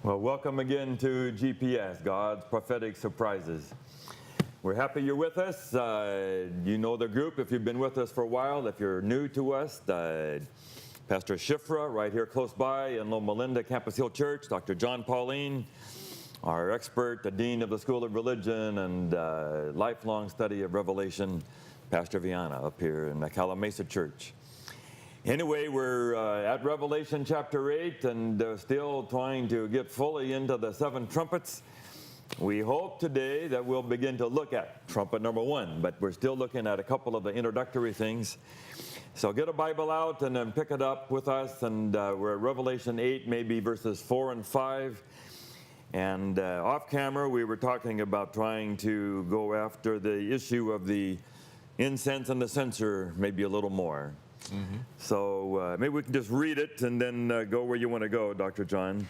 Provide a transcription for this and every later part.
Well, welcome again to GPS, God's Prophetic Surprises. We're happy you're with us. You know the group if you've been with us for a while. If you're new to us, Pastor Shifra, right here close by in Loma Campus Hill Church, Dr. Jon Paulien, our expert, the Dean of the School of Religion and lifelong study of Revelation, Pastor Viana up here in the Calamasa Church. Anyway, we're at Revelation chapter 8 and still trying to get fully into the seven trumpets. We hope today that we'll begin to look at trumpet number 1, but we're still looking at a couple of the introductory things. So get a Bible out and then pick it up with us, and we're at Revelation 8, maybe verses 4 and 5. And off camera, we were talking about trying to go after the issue of the incense and the censer maybe a little more. Mm-hmm. So maybe we can just read it and then go where you want to go, Dr. Jon.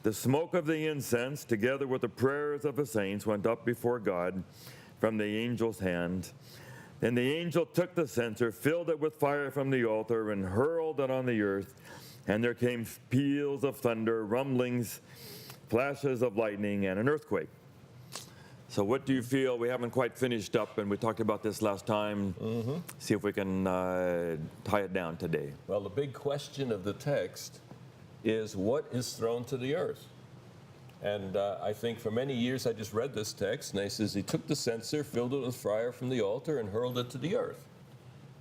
The smoke of the incense, together with the prayers of the saints, went up before God from the angel's hand. Then the angel took the censer, filled it with fire from the altar, and hurled it on the earth. And there came peals of thunder, rumblings, flashes of lightning, and an earthquake. So what do you feel? We haven't quite finished up, and we talked about this last time. Mm-hmm. See if we can tie it down today. Well, the big question of the text is what is thrown to the earth? And I think for many years I just read this text, and it says he took the censer, filled it with fire from the altar, and hurled it to the earth.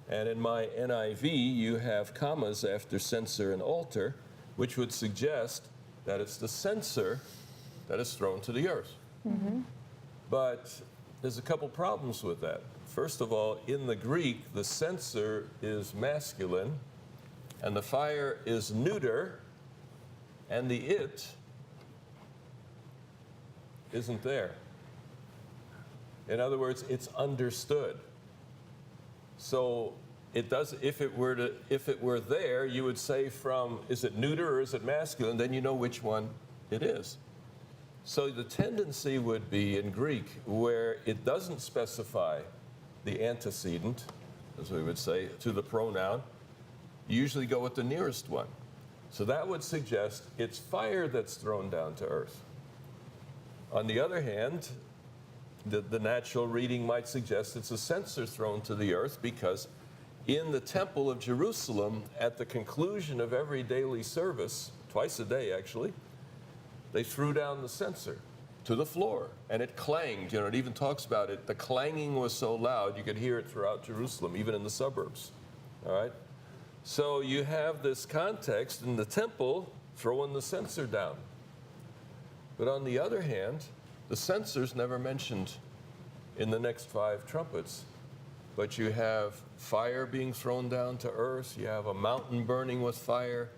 And in my NIV, you have commas after censer and altar, which would suggest that it's the censer that is thrown to the earth. Mm-hmm. But there's a couple problems with that. First of all, in the Greek, the censer is masculine, and the fire is neuter, and the it isn't there. In other words, it's understood. So it does. If it were there, you would say from is it neuter or is it masculine? Then you know which one it is. So the tendency would be in Greek where it doesn't specify the antecedent, as we would say, to the pronoun. You usually go with the nearest one. So that would suggest it's fire that's thrown down to earth. On the other hand, the natural reading might suggest it's a censer thrown to the earth because in the Temple of Jerusalem, at the conclusion of every daily service, twice a day actually, they threw down the censer to the floor, and it clanged. You know, it even talks about it. The clanging was so loud you could hear it throughout Jerusalem, even in the suburbs. All right? So you have this context in the temple throwing the censer down. But on the other hand, the censer's never mentioned in the next 5 trumpets. But you have fire being thrown down to earth. You have a mountain burning with fire.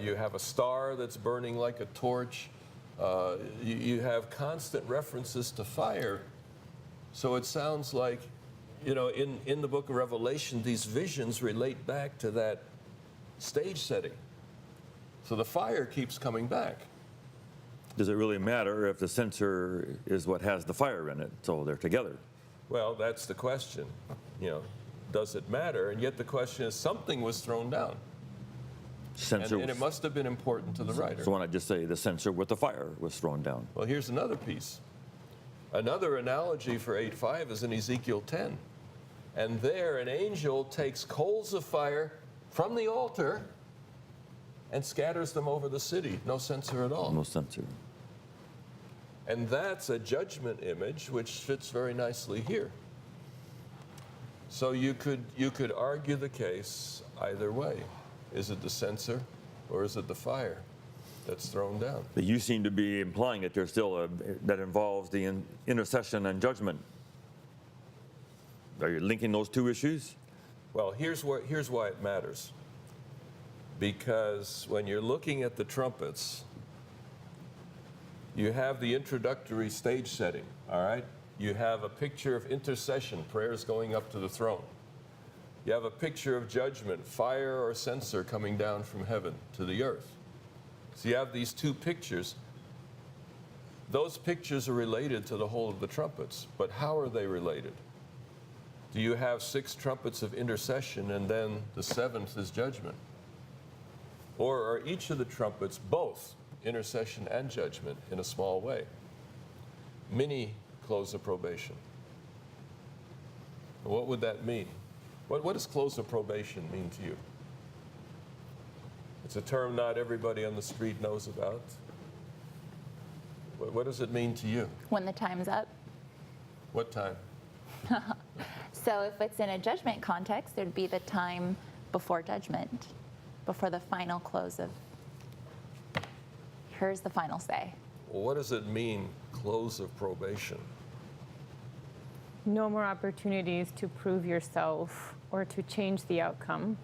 You have a star that's burning like a torch. You have constant references to fire. So it sounds like, you know, in the book of Revelation, these visions relate back to that stage setting. So the fire keeps coming back. Does it really matter if the censer is what has the fire in it, so they're together? Well, that's the question. You know, does it matter? And yet the question is, something was thrown down. And it must have been important to the writer. So when I just say the censer with the fire was thrown down. Well, here's another piece. Another analogy for 8:5 is in Ezekiel 10. And there an angel takes coals of fire from the altar and scatters them over the city. No censer at all. No censer. And that's a judgment image which fits very nicely here. So you could argue the case either way. Is it the censer or is it the fire that's thrown down? But you seem to be implying that there's still that involves the intercession and judgment. Are you linking those two issues? Well, here's why it matters. Because when you're looking at the trumpets, you have the introductory stage setting, all right? You have a picture of intercession, prayers going up to the throne. You have a picture of judgment, fire or censer coming down from heaven to the earth. So you have these two pictures. Those pictures are related to the whole of the trumpets, but how are they related? Do you have 6 trumpets of intercession and then the 7th is judgment? Or are each of the trumpets both intercession and judgment in a small way. Mini close of probation. What would that mean? What does close of probation mean to you? It's a term not everybody on the street knows about. What does it mean to you? When the time's up. What time? So if it's in a judgment context, there'd be the time before judgment, before the final close of, here's the final say. Well, what does it mean, close of probation? No more opportunities to prove yourself or to change the outcome,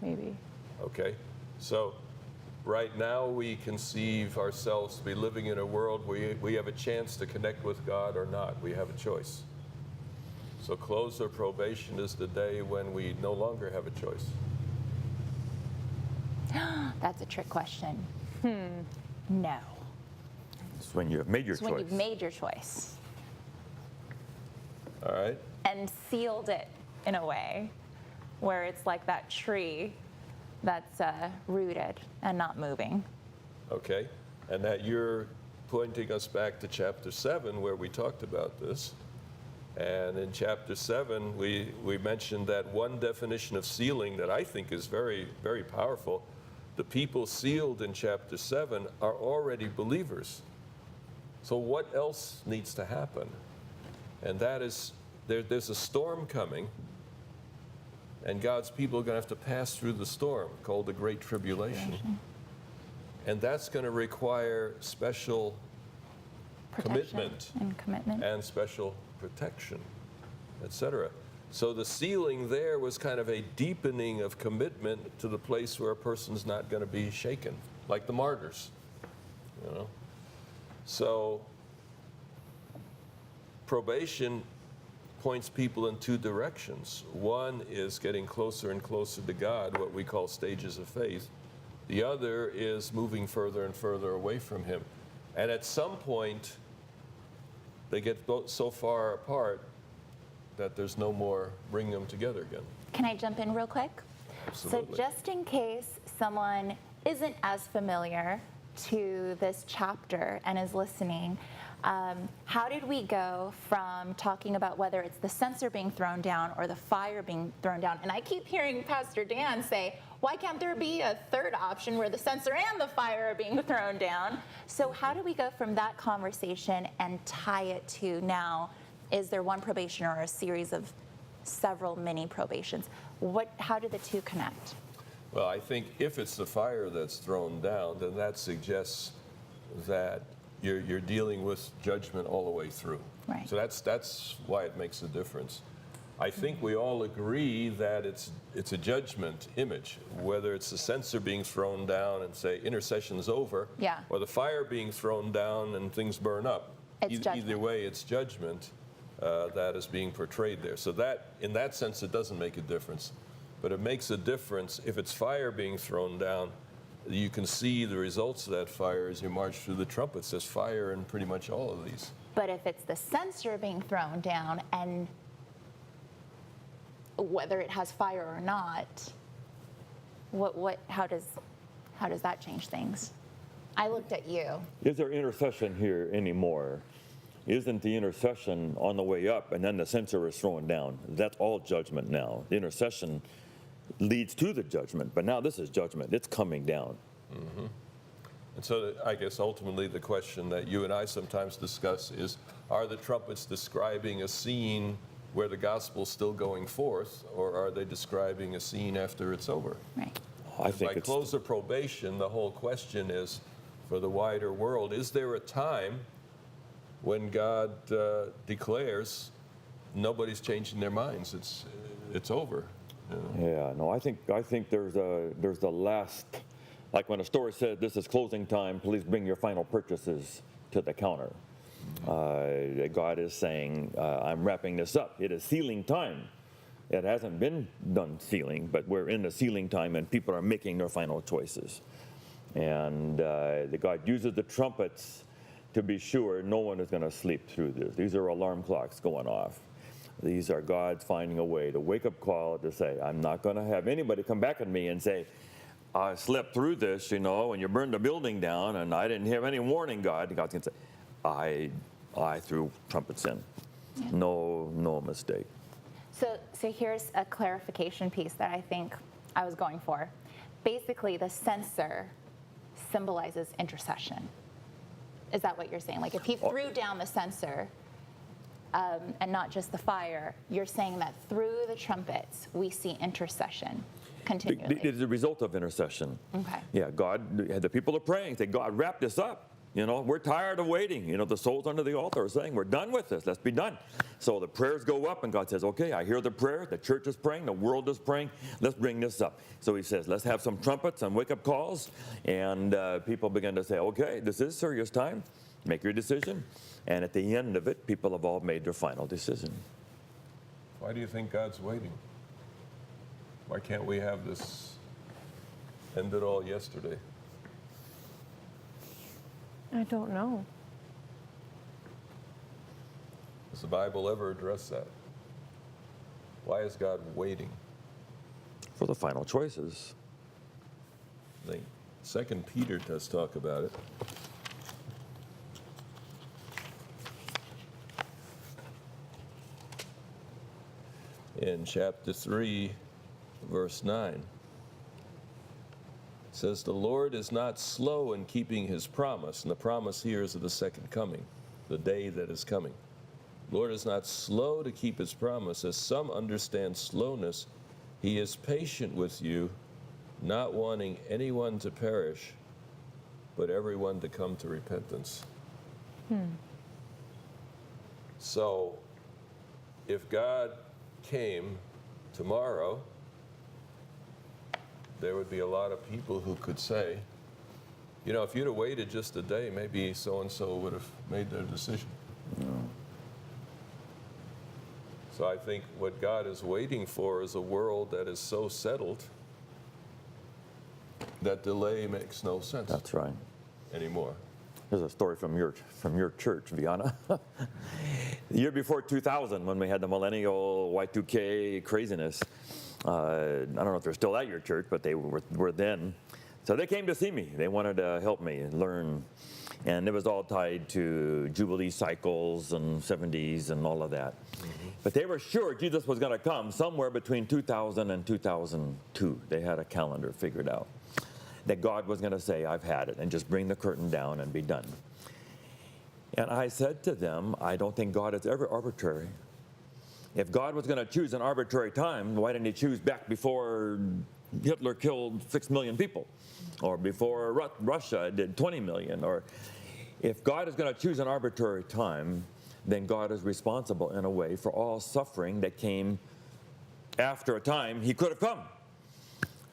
maybe. Okay, so right now we conceive ourselves to be living in a world where we have a chance to connect with God or not. We have a choice. So close of probation is the day when we no longer have a choice. That's a trick question. No. It's when you have made your It's choice. when you've made your choice All right? and sealed it in a way where it's like that tree that's rooted and not moving. Okay, and that you're pointing us back to chapter 7 where we talked about this. And in chapter 7, we mentioned that one definition of sealing that I think is very, very powerful. The people sealed in chapter 7 are already believers. So what else needs to happen? And that is, there's a storm coming, and God's people are going to have to pass through the storm, called the Great Tribulation. And that's going to require special Protection and commitment. and special protection, etc. So the sealing there was kind of a deepening of commitment to the place where a person's not going to be shaken, like the martyrs, you know. So probation points people in two directions. One is getting closer and closer to God, what we call stages of faith. The other is moving further and further away from Him. And at some point, they get so far apart that there's no more bringing them together again. Can I jump in real quick? Absolutely. So just in case someone isn't as familiar to this chapter and is listening, how did we go from talking about whether it's the censer being thrown down or the fire being thrown down? And I keep hearing Pastor Dan say, why can't there be a third option where the censer and the fire are being thrown down? So how do we go from that conversation and tie it to now, is there one probation or a series of several mini probations? How do the two connect? Well, I think if it's the fire that's thrown down, then that suggests that you're dealing with judgment all the way through. Right. So that's why it makes a difference. I think we all agree that it's a judgment image, whether it's the censer being thrown down and say intercession's over, Yeah. or the fire being thrown down and things burn up. It's judgment. Either way, it's judgment that is being portrayed there. So that, in that sense, it doesn't make a difference. But it makes a difference if it's fire being thrown down. You can see the results of that fire as you march through the trumpets. There's fire in pretty much all of these. But if it's the censer being thrown down, and whether it has fire or not, how does that change things? I looked at you. Is there intercession here anymore? Isn't the intercession on the way up and then the censer is thrown down? That's all judgment now. The intercession leads to the judgment, but now this is judgment. It's coming down. Mm-hmm. And so I guess ultimately the question that you and I sometimes discuss is, are the trumpets describing a scene where the gospel's still going forth, or are they describing a scene after it's over? Right. I think By it's close of probation, the whole question is, for the wider world, is there a time when God declares nobody's changing their minds? It's over. You know? Yeah, no, I think there's the last, like when a store said this is closing time, please bring your final purchases to the counter. God is saying, I'm wrapping this up. It is sealing time. It hasn't been done sealing, but we're in the sealing time and people are making their final choices. And God uses the trumpets to be sure no one is going to sleep through this. These are alarm clocks going off. These are God's finding a way, the wake-up call to say, I'm not going to have anybody come back at me and say, I slept through this, and you burned the building down, and I didn't have any warning, God. God's going to say, I threw trumpets in. Yeah. No mistake. So here's a clarification piece that I think I was going for. Basically, the censer symbolizes intercession. Is that what you're saying? Like if he threw down the censer and not just the fire, you're saying that through the trumpets we see intercession continually. It is a result of intercession. Okay. Yeah, God, the people are praying, say, God, wrap this up. We're tired of waiting. The souls under the altar are saying, we're done with this. Let's be done. So the prayers go up, and God says, okay, I hear the prayer. The church is praying. The world is praying. Let's bring this up. So he says, let's have some trumpets and wake-up calls. And people begin to say, okay, this is serious time. Make your decision. And at the end of it, people have all made their final decision. Why do you think God's waiting? Why can't we have this end it all yesterday? I don't know. Does the Bible ever address that? Why is God waiting? For the final choices. I think 2 Peter does talk about it. In chapter 3, verse 9, it says, the Lord is not slow in keeping his promise, and the promise here is of the second coming, the day that is coming. The Lord is not slow to keep his promise, as some understand slowness. He is patient with you, not wanting anyone to perish, but everyone to come to repentance. So, if God came tomorrow, there would be a lot of people who could say, if you'd have waited just a day, maybe so-and-so would have made their decision. No. So I think what God is waiting for is a world that is so settled that delay makes no sense That's right. anymore. Here's a story from your church, Viana. The year before 2000, when we had the millennial Y2K craziness, I don't know if they're still at your church, but they were then. So they came to see me. They wanted to help me learn. And it was all tied to Jubilee cycles and 70s and all of that. Mm-hmm. But they were sure Jesus was going to come somewhere between 2000 and 2002. They had a calendar figured out. That God was going to say, I've had it, and just bring the curtain down and be done. And I said to them, I don't think God is ever arbitrary. If God was going to choose an arbitrary time, why didn't he choose back before Hitler killed 6 million people? Or before Russia did 20 million? Or if God is going to choose an arbitrary time, then God is responsible in a way for all suffering that came after a time he could have come.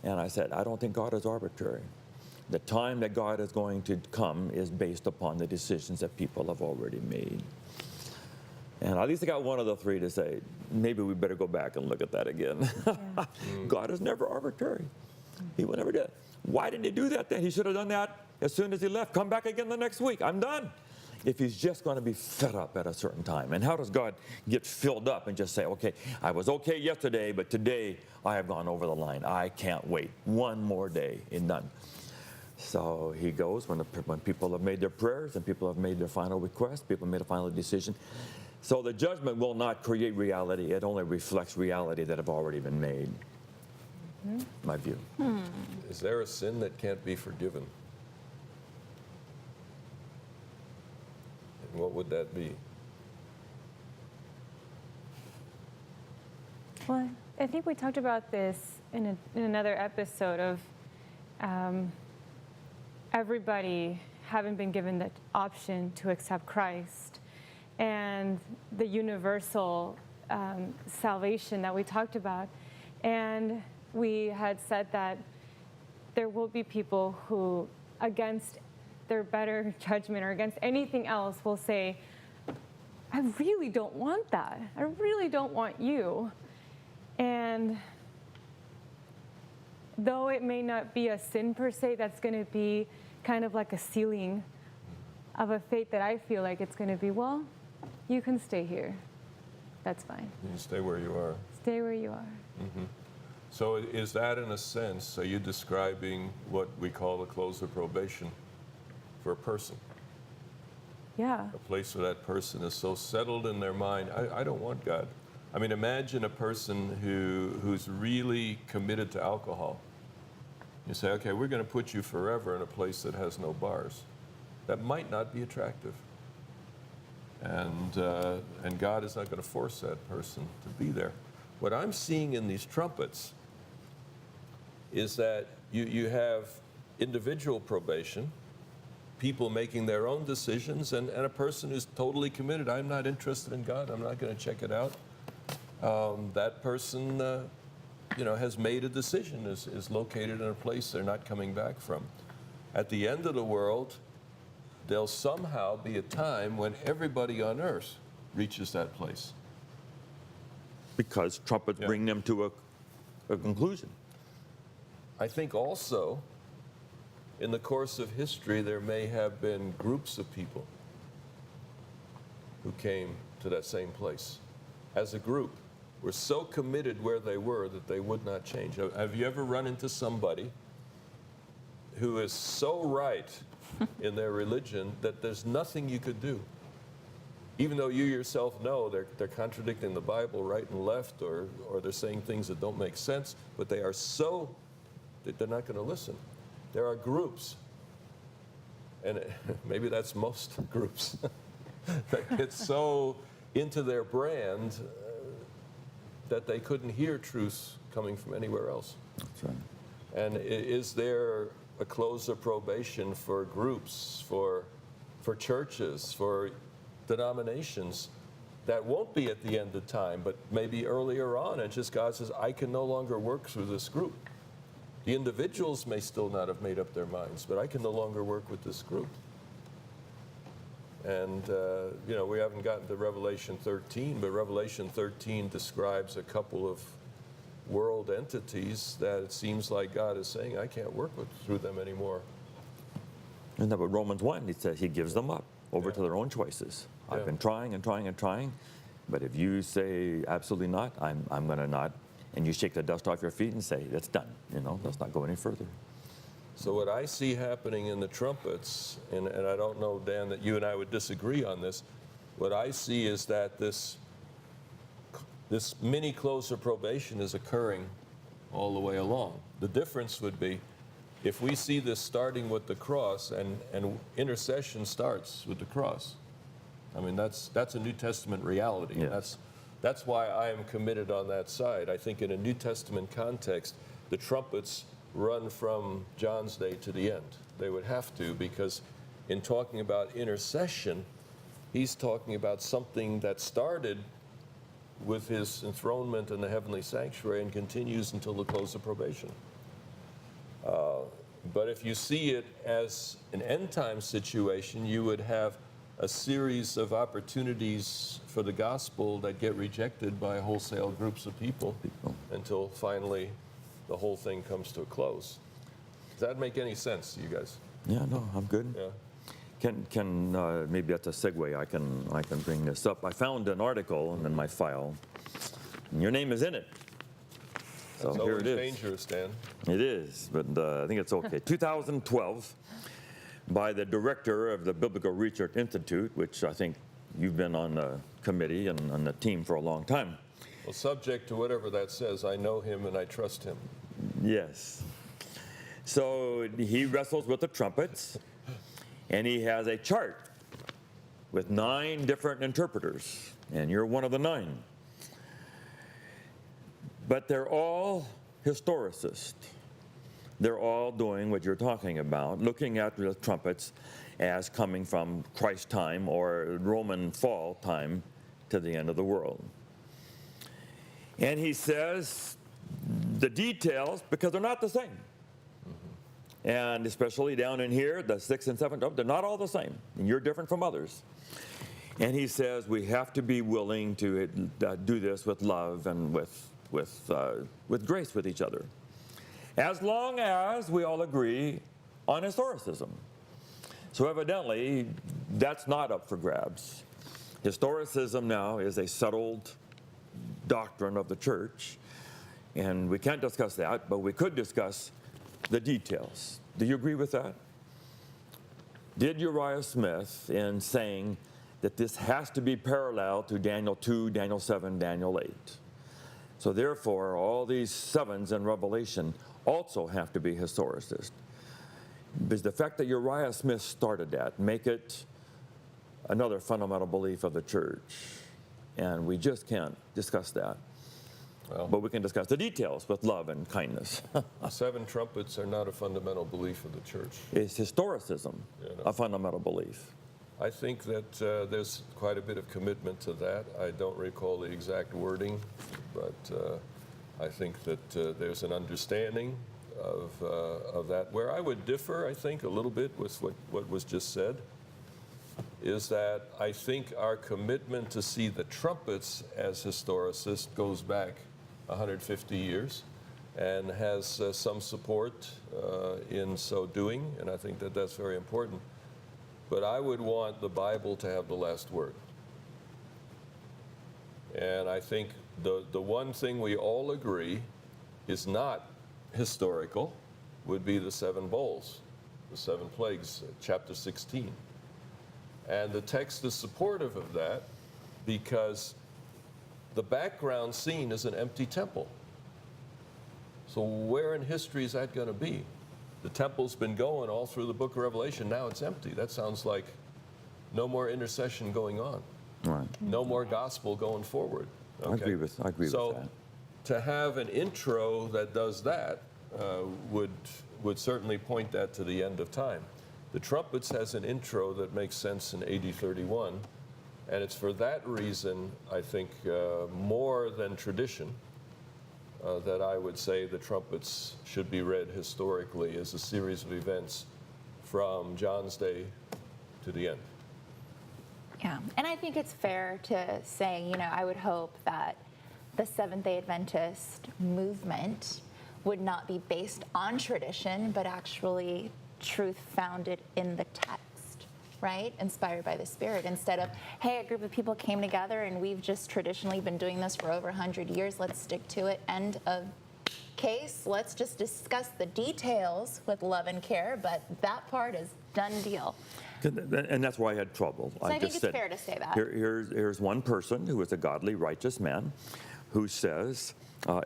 And I said, I don't think God is arbitrary. The time that God is going to come is based upon the decisions that people have already made. And at least I got one of the three to say, maybe we better go back and look at that again. Yeah. God is never arbitrary. He will never do that. Why didn't he do that then? He should have done that as soon as he left. Come back again the next week. I'm done. If he's just going to be fed up at a certain time. And how does God get filled up and just say, okay, I was okay yesterday, but today I have gone over the line. I can't wait one more day and done. So he goes when people have made their prayers and people have made their final request, people have made a final decision. So the judgment will not create reality. It only reflects reality that have already been made. Mm-hmm. My view. Is there a sin that can't be forgiven? And what would that be? Well, I think we talked about this in another episode of everybody having been given the option to accept Christ, and the universal salvation that we talked about. And we had said that there will be people who, against their better judgment or against anything else, will say, I really don't want that. I really don't want you. And though it may not be a sin per se, that's going to be kind of like a ceiling of a fate that I feel like it's going to be, well, you can stay here. That's fine. You stay where you are. Stay where you are. Mm-hmm. So is that, in a sense, are you describing what we call the close of probation for a person? Yeah. A place where that person is so settled in their mind, I don't want God. I mean, imagine a person who's really committed to alcohol. You say, okay, we're going to put you forever in a place that has no bars. That might not be attractive. And God is not going to force that person to be there. What I'm seeing in these trumpets is that you have individual probation, people making their own decisions, and a person who's totally committed. I'm not interested in God. I'm not going to check it out. That person, has made a decision, is located in a place they're not coming back from. At the end of the world, there'll somehow be a time when everybody on earth reaches that place. Because trumpets bring them to a conclusion. I think also, in the course of history, there may have been groups of people who came to that same place. As a group, were so committed where they were that they would not change. Have you ever run into somebody who is so right in their religion that there's nothing you could do? Even though you yourself know they're contradicting the Bible right and left, or they're saying things that don't make sense, but they are so that they're not going to listen. There are groups, and maybe that's most groups, that get so into their brand that they couldn't hear truths coming from anywhere else. That's right. And is there a close of probation for groups, for churches, for denominations that won't be at the end of time, but maybe earlier on, and just God says, I can no longer work through this group. The individuals may still not have made up their minds, but I can no longer work with this group. And, we haven't gotten to Revelation 13, but Revelation 13 describes a couple of world entities that it seems like God is saying, I can't work through them anymore. Isn't that what Romans 1? He says he gives them up over to their own choices. I've been trying and trying and trying, but if you say absolutely not, I'm going to not, and you shake the dust off your feet and say, that's done, let's not go any further. So what I see happening in the trumpets, and I don't know, Dan, that you and I would disagree on this, what I see is that this mini close of probation is occurring all the way along. The difference would be if we see this starting with the cross, and intercession starts with the cross. I mean, that's a New Testament reality. Yes. That's why I am committed on that side. I think in a New Testament context, the trumpets run from John's day to the end. They would have to, because in talking about intercession, he's talking about something that started with his enthronement in the heavenly sanctuary and continues until the close of probation. But if you see it as an end-time situation, you would have a series of opportunities for the gospel that get rejected by wholesale groups of people until finally the whole thing comes to a close. Does that make any sense to you guys? Yeah, no, I'm good. Yeah. Can maybe that's a segue. I can bring this up. I found an article in my file, and your name is in it. So It's here always it is. dangerous, Dan. It is, but I think it's okay. 2012, by the director of the Biblical Research Institute, which I think you've been on the committee and on the team for a long time. Well, subject to whatever that says, I know him and I trust him. Yes. So he wrestles with the trumpets, and he has a chart with 9 different interpreters, and you're one of the 9. But they're all historicists. They're all doing what you're talking about, looking at the trumpets as coming from Christ's time or Roman fall time to the end of the world. And he says the details, because they're not the same. And especially down in here, the 6th and 7th, they're not all the same. And you're different from others. And he says we have to be willing to do this with love and with grace with each other, as long as we all agree on historicism. So evidently, that's not up for grabs. Historicism now is a settled doctrine of the church, And we can't discuss that, but we could discuss the details. Do you agree with that? Did Uriah Smith, in saying that this has to be parallel to Daniel 2, Daniel 7, Daniel 8, so therefore all these sevens in Revelation also have to be historicist? Does the fact that Uriah Smith started that make it another fundamental belief of the church? And we just can't discuss that. Well, But we can discuss the details with love and kindness. the 7 trumpets are not a fundamental belief of the church. Is historicism Yeah, no. a fundamental belief? I think that there's quite a bit of commitment to that. I don't recall the exact wording, but I think that there's an understanding of that. Where I would differ, I think, a little bit with what was just said, is that I think our commitment to see the trumpets as historicists goes back 150 years and has some support in so doing, and I think that that's very important. But I would want the Bible to have the last word. And I think the one thing we all agree is not historical would be the 7 bowls, the 7 plagues, chapter 16. And the text is supportive of that because the background scene is an empty temple. So where in history is that going to be? The temple's been going all through the book of Revelation. Now it's empty. That sounds like no more intercession going on. Right. No more gospel going forward. I agree with that. So to have an intro that does that would certainly point that to the end of time. The trumpets has an intro that makes sense in AD 31, and it's for that reason, I think, more than tradition, that I would say the trumpets should be read historically as a series of events from John's day to the end. Yeah, and I think it's fair to say, you know, I would hope that the Seventh-day Adventist movement would not be based on tradition, but actually truth founded in the text, right? Inspired by the Spirit, instead of, hey, a group of people came together and we've just traditionally been doing this for over 100 years, let's stick to it, end of case. Let's just discuss the details with love and care, but that part is done deal. And that's why I had trouble. So I think it's fair to say that. Here's one person who is a godly, righteous man who says,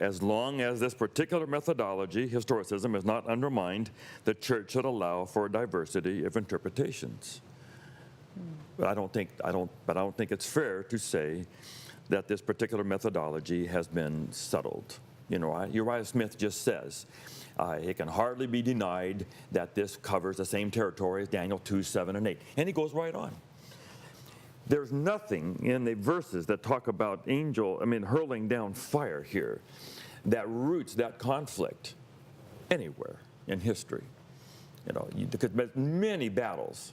as long as this particular methodology, historicism, is not undermined, the church should allow for a diversity of interpretations. But I don't think it's fair to say that this particular methodology has been settled. You know, Uriah Smith just says, it can hardly be denied that this covers the same territory as Daniel 2, 7, and 8. And he goes right on. There's nothing in the verses that talk about hurling down fire here that roots that conflict anywhere in history. You know, because many battles.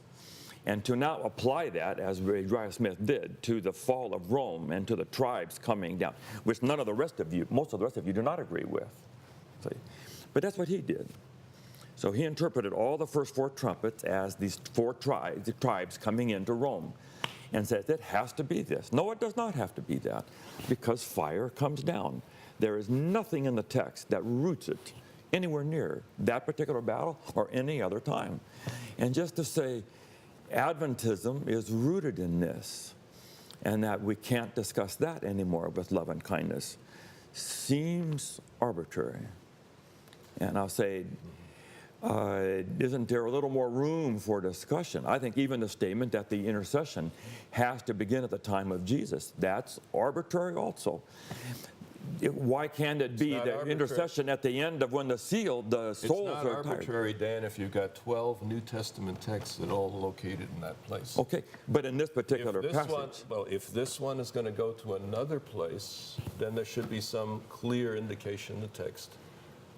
And to now apply that, as Uriah Smith did, to the fall of Rome and to the tribes coming down, which most of the rest of you do not agree with. See? But that's what he did. So he interpreted all the first 4 trumpets as these 4 tribes, the tribes coming into Rome, and says it has to be this. No, it does not have to be that, because fire comes down. There is nothing in the text that roots it anywhere near that particular battle or any other time. And just to say Adventism is rooted in this, and that we can't discuss that anymore with love and kindness, seems arbitrary. And I'll say, isn't there a little more room for discussion? I think even the statement that the intercession has to begin at the time of Jesus, that's arbitrary also. Why can't it be the intercession at the end of when the souls are tired? It's not arbitrary, Dan, if you've got 12 New Testament texts that all located in that place. Okay, but in this particular passage. If this one is going to go to another place, then there should be some clear indication in the text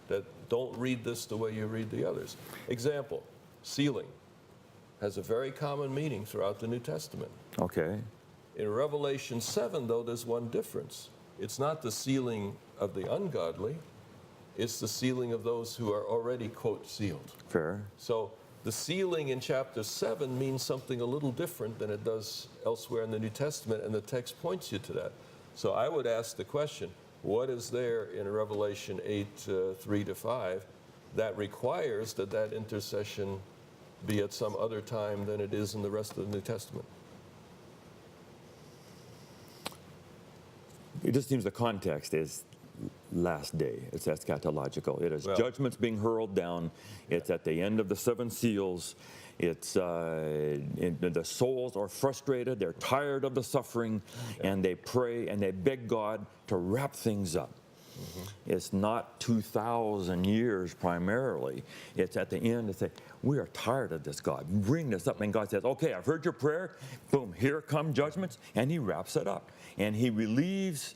that don't read this the way you read the others. Example, sealing has a very common meaning throughout the New Testament. Okay. In Revelation 7, though, there's one difference. It's not the sealing of the ungodly, it's the sealing of those who are already, quote, sealed. Fair. So the sealing in chapter 7 means something a little different than it does elsewhere in the New Testament, and the text points you to that. So I would ask the question, What is there in Revelation 8, 3 to 5, that requires that intercession be at some other time than it is in the rest of the New Testament? It just seems the context is last day. It's eschatological. It is Well- judgments being hurled down. It's at the end of the 7 seals. It's the souls are frustrated. They're tired of the suffering, and they pray and they beg God to wrap things up. It's not 2,000 years primarily. It's at the end to say, we are tired of this, God. Bring this up. And God says, okay, I've heard your prayer. Boom, here come judgments. And he wraps it up. And he relieves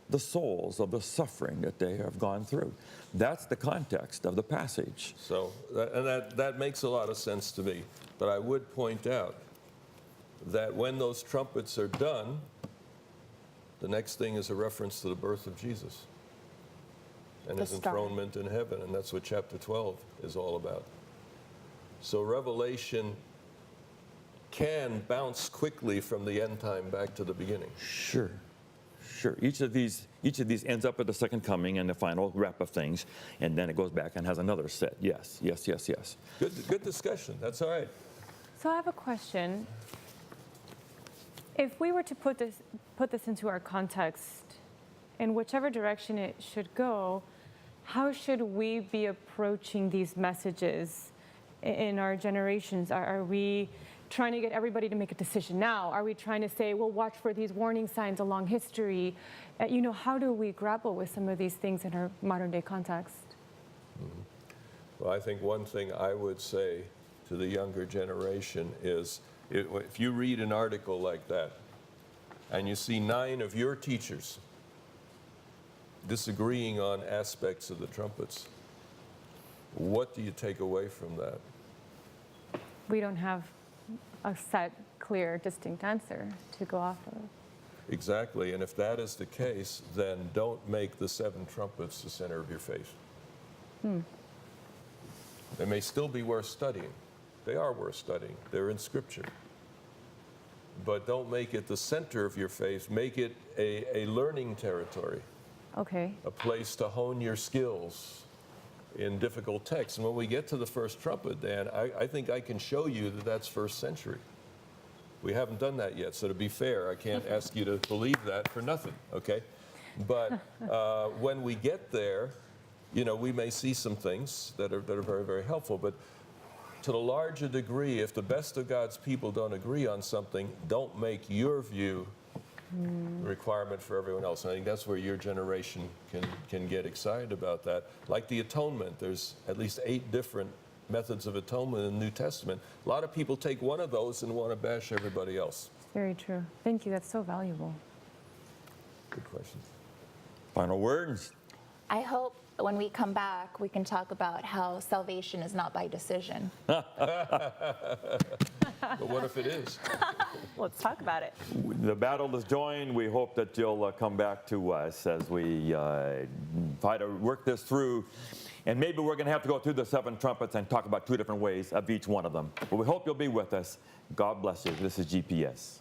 the souls of the suffering that they have gone through. That's the context of the passage. So, that makes a lot of sense to me. But I would point out that when those trumpets are done, the next thing is a reference to the birth of Jesus and The his star. enthronement in heaven, and that's what chapter 12 is all about. So Revelation can bounce quickly from the end time back to the beginning. Sure. Each of these ends up at the second coming and the final wrap of things, and then it goes back and has another set. Yes. Good discussion. That's all right. So I have a question. If we were to put this into our context, in whichever direction it should go, how should we be approaching these messages in our generations? Are we trying to get everybody to make a decision now? Are we trying to say, well, watch for these warning signs along history? How do we grapple with some of these things in our modern day context? Well, I think one thing I would say to the younger generation is, if you read an article like that and you see 9 of your teachers disagreeing on aspects of the trumpets, what do you take away from that? We don't have a set, clear, distinct answer to go off of. Exactly, and if that is the case, then don't make the 7 trumpets the center of your faith. They may still be worth studying. They are worth studying. They're in Scripture. But don't make it the center of your faith. Make it a learning territory, Okay. a place to hone your skills in difficult texts. And when we get to the first trumpet, Dan, I think I can show you that that's first century. We haven't done that yet, so to be fair, I can't ask you to believe that for nothing, okay? But when we get there, we may see some things that are very, very helpful. But to the larger degree, if the best of God's people don't agree on something, don't make your view the requirement for everyone else. And I think that's where your generation can get excited about that. Like the atonement, there's at least 8 different methods of atonement in the New Testament. A lot of people take one of those and want to bash everybody else. Very true. Thank you. That's so valuable. Good question. Final words. I hope when we come back, we can talk about how salvation is not by decision. But what if it is? Let's talk about it. The battle is joined. We hope that you'll come back to us as we try to work this through. And maybe we're going to have to go through the 7 trumpets and talk about 2 different ways of each one of them. But we hope you'll be with us. God bless you. This is GPS.